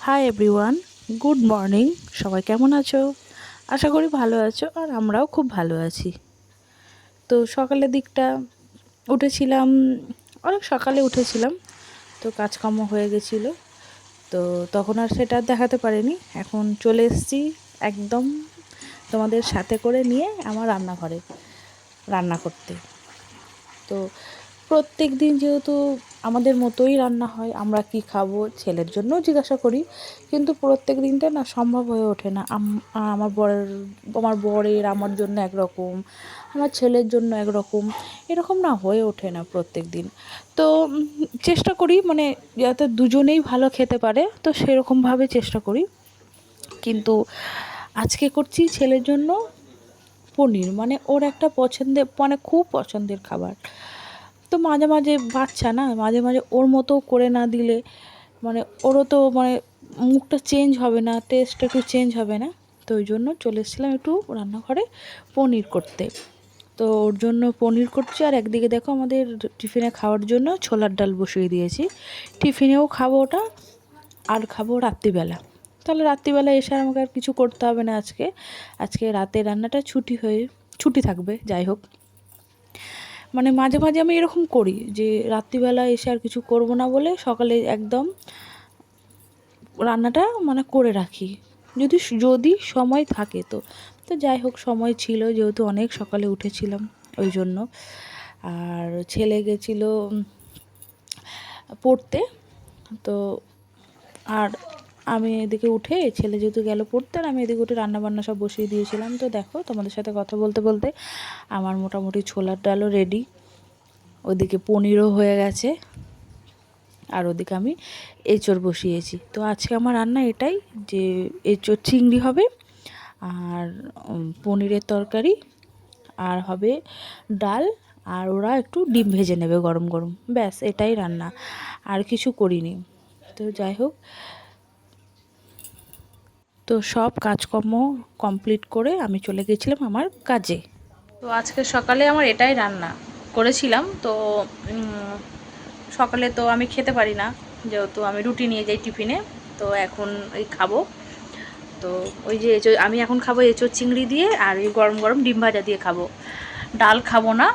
Hi everyone, good morning. সবাই কেমন আছো? আশা করি ভালো আছো, আর আমরাও খুব ভালো আছি। তো সকালের দিকটা উঠেছিলাম, অনেক সকালে উঠেছিলাম, তো কাজকর্ম হয়ে গেছিলো, তো তখন আর সেটা দেখাতে পারিনি। এখন চলে এসেছি একদম তোমাদের সাথে করে নিয়ে আমার রান্নাঘরে রান্না করতে। তো প্রত্যেক দিন যেহেতু আমাদের মতোই রান্না হয়, আমরা কি খাবো ছেলের জন্যও জিজ্ঞাসা করি, কিন্তু প্রত্যেক দিনটা না সম্ভব হয়ে ওঠে না। আমার বরের আমার জন্য একরকম, আমার ছেলের জন্য একরকম, এরকম না হয়ে ওঠে না প্রত্যেক দিন। তো চেষ্টা করি মানে যাতে দুজনেই ভালো খেতে পারে, তো সেরকমভাবে চেষ্টা করি। কিন্তু আজকে করছি ছেলের জন্য পনির, মানে ওর একটা পছন্দের, মানে খুব পছন্দের খাবার। তো মাঝে মাঝে বাচ্চা না, মাঝে মাঝে ওর মতো করে না দিলে মানে ওরও তো মানে মুখটা চেঞ্জ হবে না, টেস্ট একটু চেঞ্জ হবে না। তো ওই জন্য চলে এসেছিলাম একটু রান্নাঘরে পনির করতে। তো ওর জন্য পনির করছি, আর একদিকে দেখো আমাদের টিফিনে খাওয়ার জন্য ছোলার ডাল বসিয়ে দিয়েছি। টিফিনেও খাবো ওটা, আর খাবো রাত্রিবেলা। তাহলে রাত্রিবেলা এসে আমাকে আর কিছু করতে হবে না। আজকে রাতে রান্নাটা ছুটি থাকবে। যাই হোক, মানে মাঝে মাঝে আমি এরকম করি যে রাত্রিবেলা এসে আর কিছু করব না বলে সকালে একদম রান্নাটা মানে করে রাখি, যদি যদি সময় থাকে। তো তো যাই হোক, সময় ছিল যেহেতু অনেক সকালে উঠেছিলাম ওই জন্য। আর ছেলে গেছিলো পড়তে, তো আর আমি এদিকে উঠে, ছেলে যেহেতু গেল পড়তে, আর আমি এদিকে উঠে রান্নাবান্না সব বসিয়ে দিয়েছিলাম। তো দেখো, তোমাদের সাথে কথা বলতে বলতে আমার মোটামুটি ছোলার ডালও রেডি, ওদিকে পনিরও হয়ে গেছে, আর ওদিকে আমি এঁচোড় বসিয়েছি। তো আজকে আমার রান্না এটাই, যে এঁচোড় চিংড়ি হবে, আর পনিরের তরকারি, আর হবে ডাল, আর ওরা একটু ডিম ভেজে নেবে গরম গরম, ব্যাস এটাই রান্না, আর কিছু করিনি। তো যাই হোক, তো সব কাজকর্ম কমপ্লিট করে আমি চলে গেছিলাম আমার কাজে। তো আজকে সকালে আমার এটাই রান্না করেছিলাম। তো সকালে তো আমি খেতে পারি না, যেহেতু আমি রুটি নিয়ে যাই টিফিনে। তো এখন ওই খাবো, তো ওই যে আমি এখন খাবো এঁচোড় চিংড়ি দিয়ে, আর এই গরম গরম ডিম ভাজা দিয়ে খাবো। ডাল খাবো না।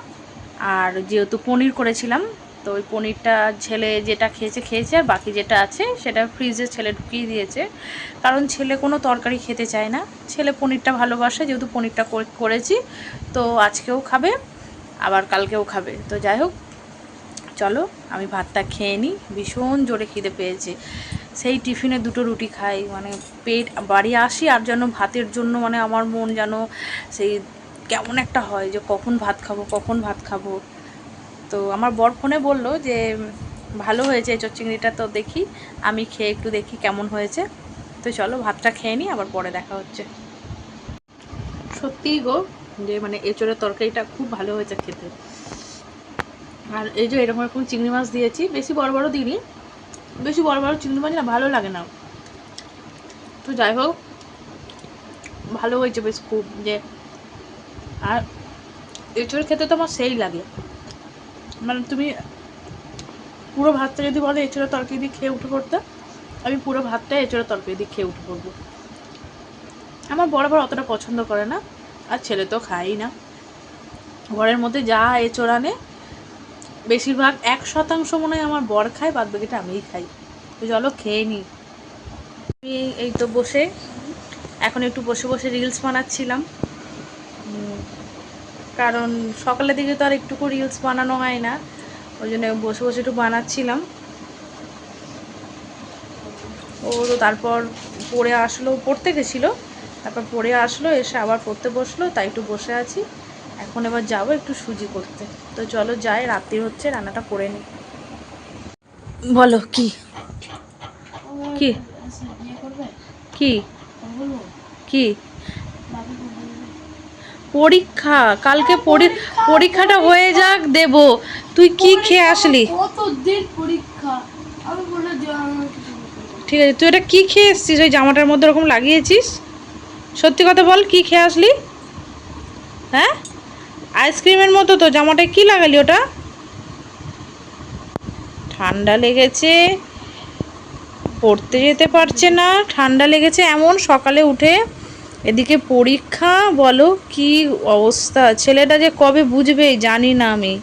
আর যেহেতু পনির করেছিলাম, তো ওই পনিরটা ছেলে যেটা খেয়েছে, আর বাকি যেটা আছে সেটা ফ্রিজে ছেলে ঢুকিয়ে দিয়েছে, কারণ ছেলে কোনো তরকারি খেতে চায় না। ছেলে পনিরটা ভালোবাসে, যেহেতু পনিরটা করেছি, তো আজকেও খাবে, আবার কালকেও খাবে। তো যাই হোক, চলো আমি ভাতটা খেয়ে নিই, ভীষণ জোরে খিদে পেয়েছে। সেই টিফিনে দুটো রুটি খাই, মানে পেট, বাড়ি আসি আর যেন ভাতের জন্য মানে আমার মন যেন সেই কেমন একটা হয় যে কখন ভাত খাবো। তো আমার বর ফোনে বললো যে ভালো হয়েছে এঁচোড় চিংড়িটা, তো দেখি আমি খেয়ে একটু দেখি কেমন হয়েছে। তো চলো ভাতটা খেয়ে নিই, আবার পরে দেখা হচ্ছে। সত্যিই গো, যে মানে এঁচোড়ের তরকারিটা খুব ভালো হয়েছে খেতে। আর এই যে এরকম এরকম চিংড়ি মাছ দিয়েছি, বেশি বড় বড় দিইনি, বেশি বড় বড় চিংড়ি মাছ না ভালো লাগে না। তো যাই হোক, ভালো হয়েছে বেশ খুব। যে আর এঁচোড় খেতে তো আমার সেই লাগে, মানে তুমি পুরো ভাতটা যদি বলো এঁচোড়ের তরকারি দিয়ে খেয়ে উঠে পড়তে, আমি পুরো ভাতটা এঁচোড়ের তরকারি দিয়ে খেয়ে উঠে পড়বো। আমার বরাবর অতটা পছন্দ করে না, আর ছেলে তো খাই না। ঘরের মধ্যে যা এঁচোড় আনে বেশিরভাগ 1% মনে হয় আমার বর খায়, বাদ বাকিটা আমিই খাই। তো চলো খেয়ে নিই। আমি এই তো বসে, এখন একটু বসে বসে রিলস বানাচ্ছিলাম, কারণ সকালের দিকে তো আর একটুকু রিলস বানানো হয় না, ওই জন্য বসে বসে একটু বানাচ্ছিলাম। ও তো তারপর পড়তে গেছিলো, তারপর পড়ে আসলো, এসে আবার পড়তে বসলো, তাই একটু বসে আছি। এখন এবার যাবো একটু সুজি করতে। তো চলো যাই, রাত্রি হচ্ছে, রান্নাটা করে নিই। বলো কি কি কি কি পরীক্ষা? কালকে পরীক্ষাটা হয়ে যাক, দেব। তুই কি খেয়ে আসলি? ঠিক আছে, তুই এটা কি খেয়ে এসছিস? ওই জামাটার মধ্যে ওরকম লাগিয়েছিস? সত্যি কথা বল, কি খেয়ে আসলি? হ্যাঁ, আইসক্রিমের মতো তো জামাটায় কি লাগালি ওটা? ঠান্ডা লেগেছে? পড়তে যেতে পারছে না, ঠান্ডা লেগেছে এমন সকালে উঠে, এদিকে পরীক্ষা, বলো কি অবস্থা। ছেলেটা যে কবে বুঝবে জানি না আমি।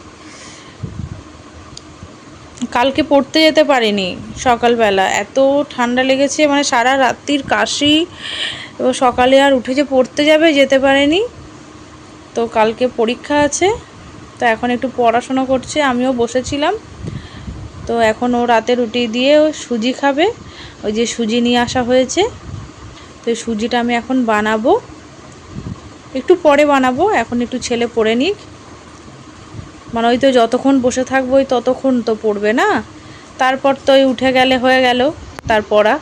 কালকে পড়তে যেতে পারিনি, সকালবেলা এত ঠান্ডা লেগেছে, মানে সারা রাত্রির কাশি। এবার সকালে আর উঠে যে পড়তে যাবে, যেতে পারেনি। তো কালকে পরীক্ষা আছে, তো এখন একটু পড়াশোনা করছে, আমিও বসেছিলাম। তো এখন ও রাতে রুটি দিয়ে ও সুজি খাবে, ওই যে সুজি নিয়ে আসা হয়েছে। তো এই সুজিটা আমি এখন বানাবো, একটু পরে বানাবো, এখন একটু ছেলে পড়ে নিক। মানে ওই তো যতক্ষণ বসে থাকবো ওই ততক্ষণ তো পড়বে না, তারপর তো ওই উঠে গেলে হয়ে গেল তার পড়া।